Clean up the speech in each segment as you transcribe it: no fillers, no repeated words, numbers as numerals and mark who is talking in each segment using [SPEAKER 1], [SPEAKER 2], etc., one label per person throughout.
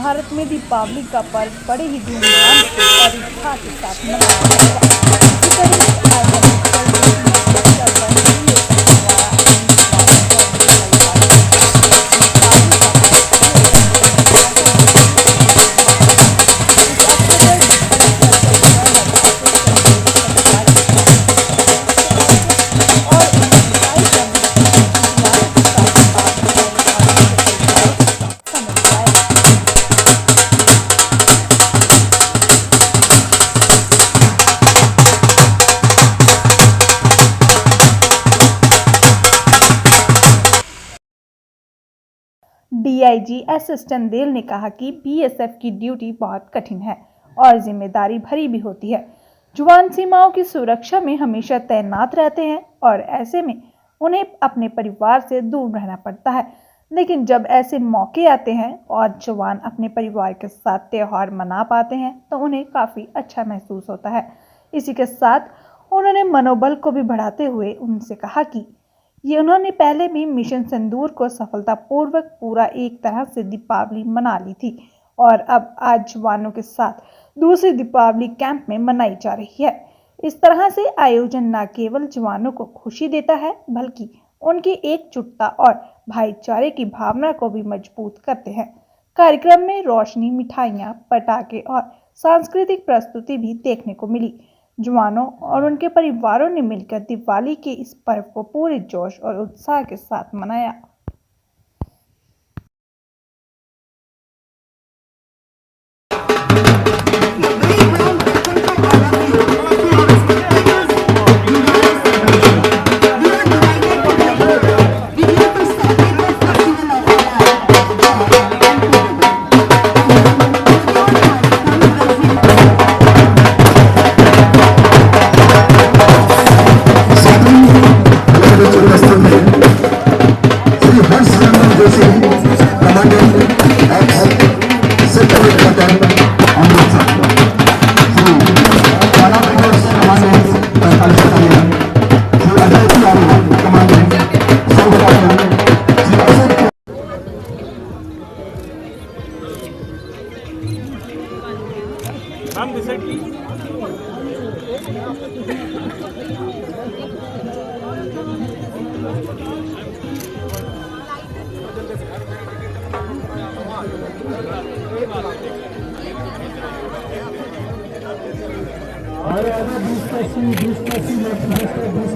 [SPEAKER 1] भारत में दीपावली का पर्व बड़े ही धूमधाम से और उत्साह के साथ मनाया जाएगा। इसी कड़ी में आज अमृतसर में डीआईजी एस चंदेल ने कहा कि बीएसएफ की ड्यूटी बहुत कठिन है और जिम्मेदारी भरी भी होती है। जवान सीमाओं की सुरक्षा में हमेशा तैनात रहते हैं और ऐसे में उन्हें अपने परिवार से दूर रहना पड़ता है। लेकिन जब ऐसे मौके आते हैं और जवान अपने परिवार के साथ त्यौहार मना पाते हैं तो उन्हें काफ़ी अच्छा महसूस होता है। इसी के साथ उन्होंने मनोबल को भी बढ़ाते हुए उनसे कहा कि उन्होंने पहले भी मिशन सिंदूर को सफलतापूर्वक पूरा एक तरह से दीपावली मना ली थी और अब आज जवानों के साथ दूसरी दीपावली कैंप में मनाई जा रही है। इस तरह से आयोजन न केवल जवानों को खुशी देता है बल्कि उनकी एकजुटता और भाईचारे की भावना को भी मजबूत करते हैं। कार्यक्रम में रोशनी, मिठाइयाँ, पटाखे और सांस्कृतिक प्रस्तुति भी देखने को मिली। जवानों और उनके परिवारों ने मिलकर दिवाली के इस पर्व को पूरे जोश और उत्साह के साथ मनाया।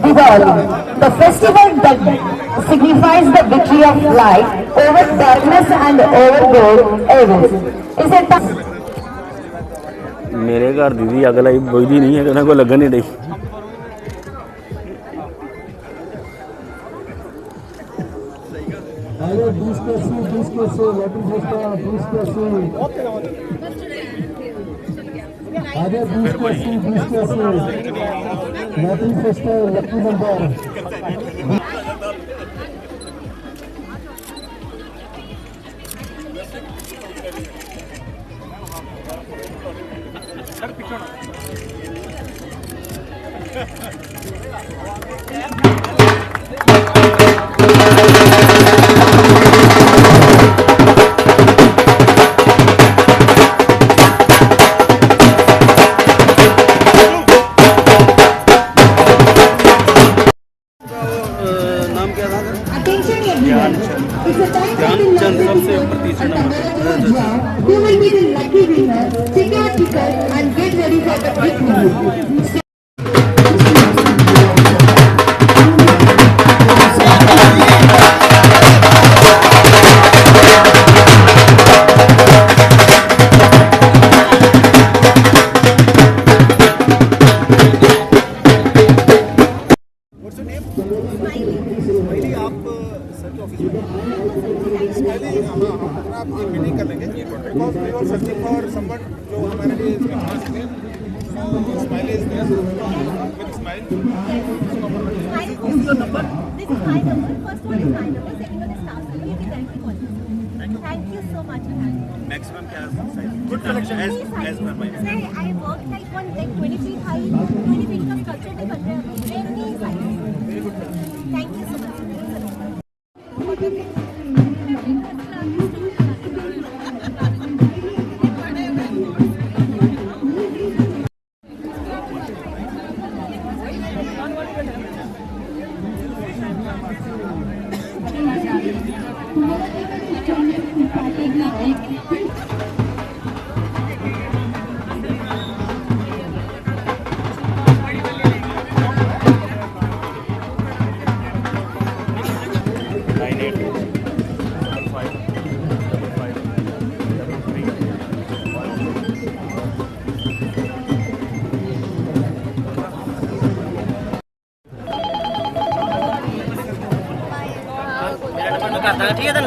[SPEAKER 2] Diwali, the festival that signifies the victory of light over darkness and over good evil. Is it
[SPEAKER 3] मेरे घर दीदी अग लाई बोझी नहीं है, कहना को लगन नहीं रही।
[SPEAKER 4] Lucky number Who will be the lucky winner? Take your ticket and get ready for the big one.
[SPEAKER 5] Meeting कर लेंगे because we are searching for someone जो हमारे लिए इसमें खा सके। Smile is there with smile. This is my number. First one is my number. Second one is staff number. You can directly call me. Thank you so much. Maximum क्या size? Good collection as per my. Sir, I work like on like 20 feet high, 20 feet का structure भी बन रहा है. Any size. Very good. Thank you so much. Thank you so much.
[SPEAKER 6] ये रहे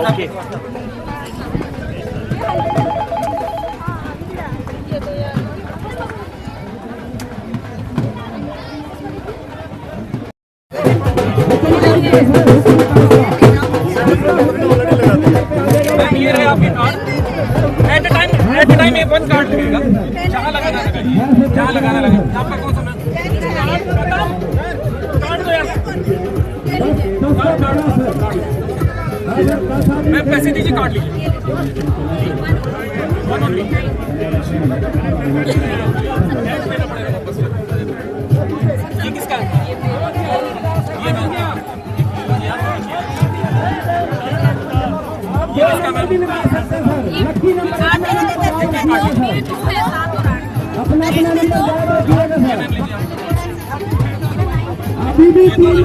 [SPEAKER 6] आपके card. At the time एक one card लगेगा। जहाँ लगाना लगाइए, जहाँ लगाना लगाइए। आपका कौन सा कार्ड दो यार। मैं पैसे दीजिए, कार्ड लीजिए। One only. ये किसका है? ये मैं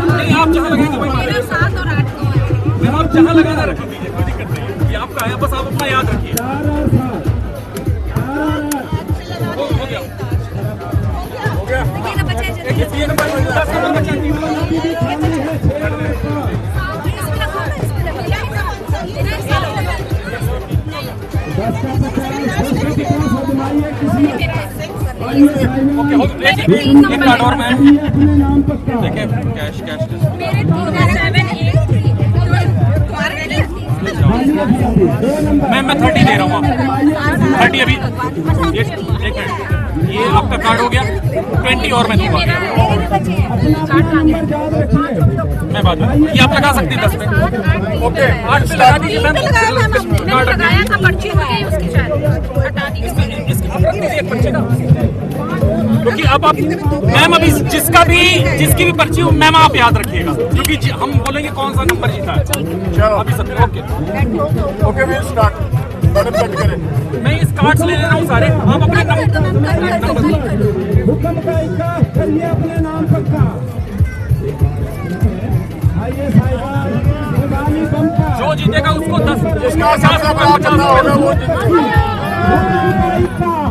[SPEAKER 6] नहीं, आप जहाँ लगाएंगे वही मारेगा। मैं आप जहाँ लगाना रख दीजिए, कोई दिक्कत नहीं है। ये आपका है, बस आप अपना याद रखिए। हो गया ये नंबर 10 नंबर ओके, एक कार्ड और मैं देखिए कैश मैं 30 दे रहा हूँ आपको। 30 अभी एक मिनट, ये आपका कार्ड हो गया। 20 और मैं दूंगा। मैं बात ये आप लगा सकते हैं 10 में। ओके 8 पे लगा दीजिए मैम। कार्ड लगाया था, पर्ची हुई उसकी शायद हटा दीजिए। इसकी आप रख दीजिए पर्ची का, क्योंकि अब आप मैम अभी जिसकी भी पर्ची हो मैम आप याद रखिएगा, क्योंकि हम बोलेंगे कौन सा नंबर जीता है अभी सब। Okay will start. मैं इस कार्ड से ले रहा हूँ सारे। आप अपने नंबर
[SPEAKER 7] हुक्म का इकरार करिए अपने नाम पक्का। आइए साहिबान, मेहरबानी बम का
[SPEAKER 6] जो जीतेगा उसको 50 होगा वो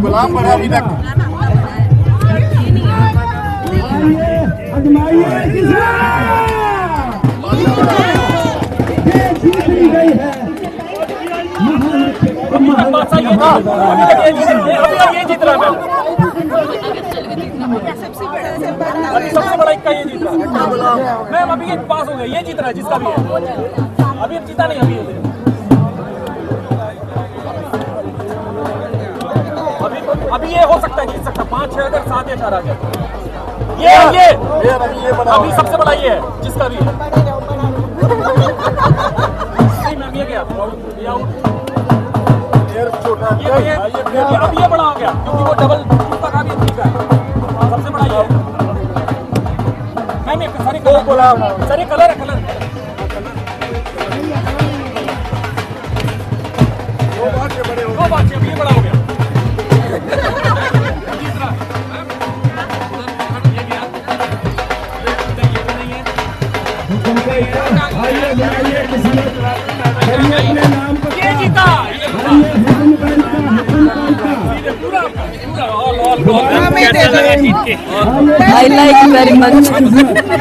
[SPEAKER 5] गुलाम बड़ा अभी तक
[SPEAKER 7] आइए अजमाइए। ये जीत ली गई है
[SPEAKER 6] ये जीत रहा है। अभी सबसे बड़ा इक्का ये जीत रहा है मैम। अभी ये पास हो गया, ये जीत रहा है जिसका भी है। अभी जीता नहीं, अभी ये हो सकता है जीत सकता। 5, 6 अगर 7 या 4 आ जाए। ये अभी सबसे बड़ा ये है जिसका भी है। नहीं मैम, ये क्या ये आउट। अब ये बड़ा हो गया, क्योंकि वो डबल का भी ठीक है। सबसे बड़ा ये मैम, सारे कलर, सारे कलर है। कलर दो बात ये बड़ा हो गया। ये जीता।
[SPEAKER 8] I like very much.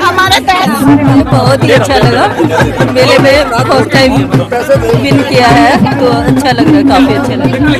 [SPEAKER 4] हमारे पैर
[SPEAKER 8] बहुत ही अच्छा लगा। मेले में फर्स्ट टाइम विन किया है, तो अच्छा लग रहा है, काफी अच्छा लग रहा है।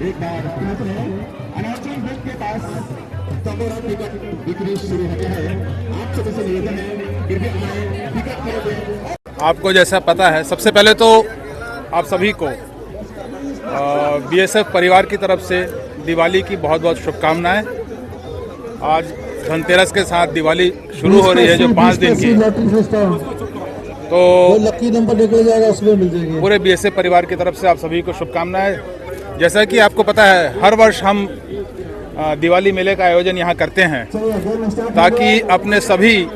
[SPEAKER 5] एक बार अनाउंसमेंट बुक के पास टिकट बिक्री शुरू होते हैं। आप सभी से निवेदन है कृपया आए टिकट खरीदें।
[SPEAKER 9] आपको जैसा पता है, सबसे पहले तो आप सभी को बीएसएफ परिवार की तरफ से दिवाली की बहुत बहुत शुभकामनाएं। आज धनतेरस के साथ दिवाली शुरू हो रही है, जो 5 दिन की, तो
[SPEAKER 7] लकी नंबर निकल जाएगा, उसमें मिल जाएगी।
[SPEAKER 9] पूरे बीएसएफ परिवार की तरफ से आप सभी को शुभकामनाएं। जैसा कि आपको पता है, हर वर्ष हम दिवाली मेले का आयोजन यहाँ करते हैं ताकि अपने सभी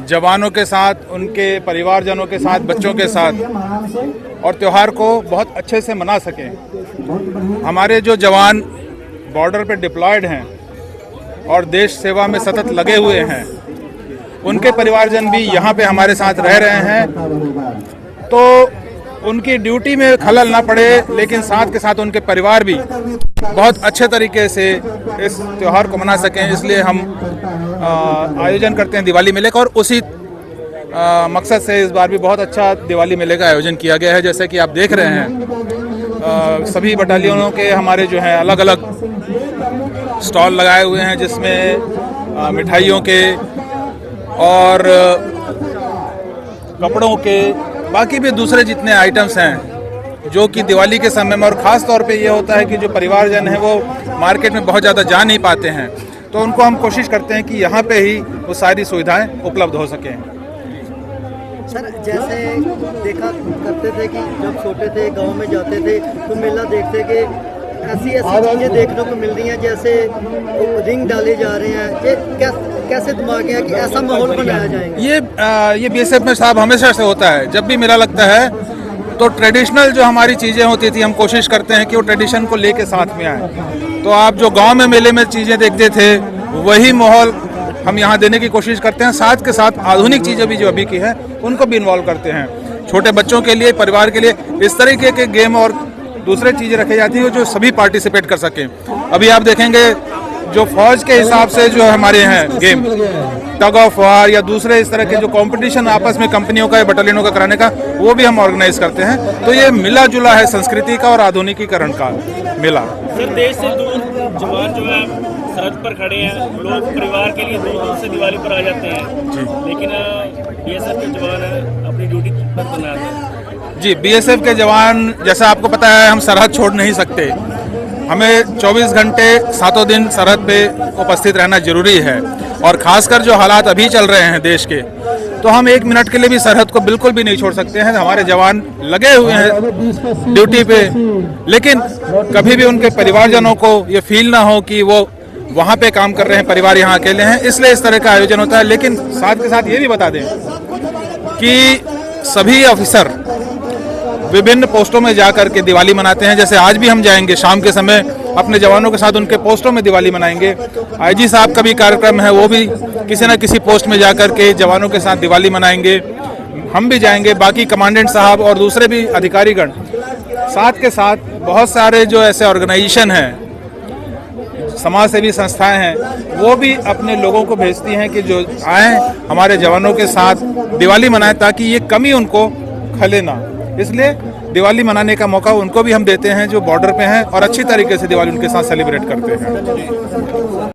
[SPEAKER 9] जवानों के साथ, उनके परिवारजनों के साथ, बच्चों के साथ और त्यौहार को बहुत अच्छे से मना सकें। हमारे जो जवान बॉर्डर पे डिप्लॉयड हैं और देश सेवा में सतत लगे हुए हैं, उनके परिवारजन भी यहाँ पे हमारे साथ रह रहे हैं, तो उनकी ड्यूटी में खलल ना पड़े, लेकिन साथ के साथ उनके परिवार भी बहुत अच्छे तरीके से इस त्यौहार को मना सकें। इसलिए हम आयोजन करते हैं दिवाली मेले का, और उसी मकसद से इस बार भी बहुत अच्छा दिवाली मेले का आयोजन किया गया है। जैसे कि आप देख रहे हैं, सभी बटालियनों के हमारे जो हैं अलग अलग स्टॉल लगाए हुए हैं, जिसमें मिठाइयों के और कपड़ों के, बाकी भी दूसरे जितने आइटम्स हैं जो कि दिवाली के समय में, और ख़ास तौर पे ये होता है कि जो परिवारजन है वो मार्केट में बहुत ज़्यादा जा नहीं पाते हैं, तो उनको हम कोशिश करते हैं कि यहाँ पे ही वो सारी सुविधाएं उपलब्ध हो सकें।
[SPEAKER 10] सर, जैसे देखा करते थे कि जब छोटे थे, गांव में जाते थे तो मेला देखते कि ऐसी चीज़ें देखने को मिल रही हैं, जैसे रिंग डाले जा रहे हैं। ये कैसे दिमाग है कि ऐसा माहौल बनाया जाएगा?
[SPEAKER 9] ये बीएसएफ में साहब हमेशा से होता है। जब भी मेला लगता है तो ट्रेडिशनल जो हमारी चीज़ें होती थी, हम कोशिश करते हैं कि वो ट्रेडिशन को लेके साथ में आए। तो आप जो गांव में मेले में चीज़ें देखते थे, वही माहौल हम यहाँ देने की कोशिश करते हैं। साथ के साथ आधुनिक चीज़ें भी जो अभी की हैं उनको भी इन्वॉल्व करते हैं। छोटे बच्चों के लिए, परिवार के लिए इस तरीके के गेम और दूसरे चीज़ें रखी जाती हैं जो सभी पार्टिसिपेट कर सकें। अभी आप देखेंगे जो फौज के हिसाब से जो हमारे हैं गेम, टग ऑफ वार या दूसरे इस तरह के जो कंपटीशन आपस में कंपनियों का या बटालियनों का कराने का, वो भी हम ऑर्गेनाइज करते हैं। तो ये मिला जुला है संस्कृति का और आधुनिकीकरण का मेला।
[SPEAKER 11] सर, देश से दूर जवान जो है सरहद पर खड़े हैं, लोग परिवार के लिए दूर दूर से दिवाली पर आ जाते हैं, लेकिन बीएसएफ के जवान अपनी ड्यूटी पर तैनात हैं।
[SPEAKER 9] जी, बीएसएफ के जवान, जैसा आपको पता है, हम सरहद छोड़ नहीं सकते। हमें 24 घंटे 7 दिन सरहद पे उपस्थित रहना जरूरी है, और खासकर जो हालात अभी चल रहे हैं देश के, तो हम 1 मिनट के लिए भी सरहद को बिल्कुल भी नहीं छोड़ सकते हैं। हमारे जवान लगे हुए हैं ड्यूटी पे, लेकिन कभी भी उनके परिवारजनों को ये फील ना हो कि वो वहाँ पे काम कर रहे हैं, परिवार यहाँ अकेले हैं, इसलिए इस तरह का आयोजन होता है। लेकिन साथ के साथ ये भी बता दें कि सभी ऑफिसर विभिन्न पोस्टों में जाकर के दिवाली मनाते हैं। जैसे आज भी हम जाएंगे शाम के समय अपने जवानों के साथ उनके पोस्टों में दिवाली मनाएंगे। आईजी साहब का भी कार्यक्रम है, वो भी किसी न किसी पोस्ट में जाकर के जवानों के साथ दिवाली मनाएंगे। हम भी जाएंगे, बाकी कमांडेंट साहब और दूसरे भी अधिकारीगण, साथ के साथ बहुत सारे जो ऐसे ऑर्गेनाइजेशन हैं, समाज सेवी संस्थाएं हैं, वो भी अपने लोगों को भेजती हैं कि जो आएँ हमारे जवानों के साथ दिवाली मनाएं, ताकि ये कमी उनको खले ना। इसलिए दिवाली मनाने का मौका उनको भी हम देते हैं जो बॉर्डर पे हैं और अच्छी तरीके से दिवाली उनके साथ सेलिब्रेट करते हैं।